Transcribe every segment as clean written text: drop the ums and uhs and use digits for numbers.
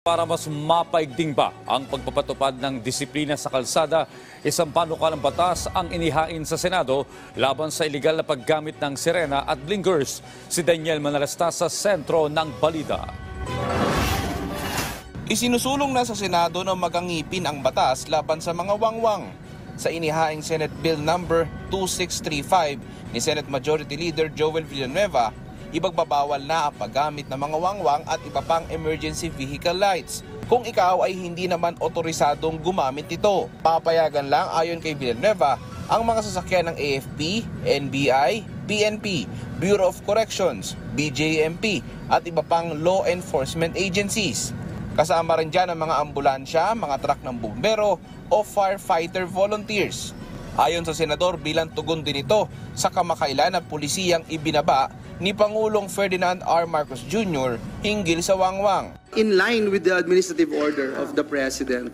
Para mas mapaigting pa ang pagpapatupad ng disiplina sa kalsada, isang panukalang batas ang inihain sa Senado laban sa iligal na paggamit ng sirena at blinkers. Si Daniel Manalastas sa sentro ng balita. Isinusulong na sa Senado na magangipin ang batas laban sa mga wangwang. Sa inihaing Senate Bill number 2635 ni Senate Majority Leader Joel Villanueva, ibagbabawal na ang paggamit ng mga wangwang at iba pang emergency vehicle lights kung ikaw ay hindi naman otorisadong gumamit nito. Papayagan lang ayon kay Villanueva ang mga sasakyan ng AFP, NBI, PNP, Bureau of Corrections, BJMP at iba pang law enforcement agencies. Kasama rin dyan ang mga ambulansya, mga truck ng bumbero o firefighter volunteers. Ayon sa Senador, bilang tugon din ito sa kamakailan na pulisiyang ibinaba ni Pangulong Ferdinand R. Marcos Jr. hinggil sa wangwang. In line with the administrative order of the President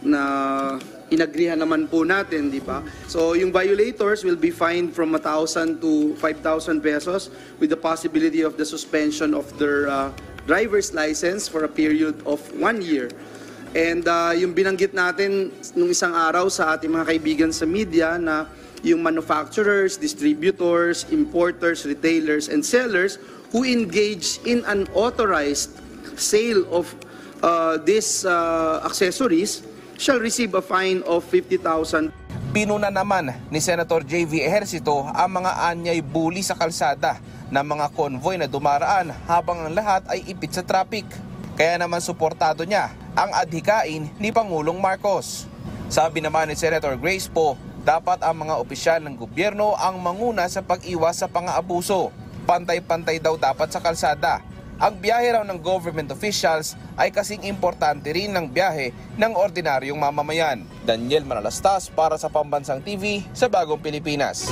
na inagrihan naman po natin, di ba? So yung violators will be fined from 1,000 to 5,000 pesos with the possibility of the suspension of their driver's license for a period of 1 year. And yung binanggit natin nung isang araw sa ating mga kaibigan sa media na yung manufacturers, distributors, importers, retailers, and sellers who engage in unauthorized sale of these accessories shall receive a fine of 50,000. Pinuna naman ni Senator J.V. Ejercito ang mga anyay bully sa kalsada ng mga konvoy na dumaraan habang ang lahat ay ipit sa traffic. Kaya naman suportado niya ang adhikain ni Pangulong Marcos. Sabi naman ni Senator Grace Poe, dapat ang mga opisyal ng gobyerno ang manguna sa pag-iwas sa pang-aabuso. Pantay-pantay daw dapat sa kalsada. Ang biyahe raw ng government officials ay kasing importante rin ng biyahe ng ordinaryong mamamayan. Daniel Manalastas para sa Pambansang TV sa Bagong Pilipinas.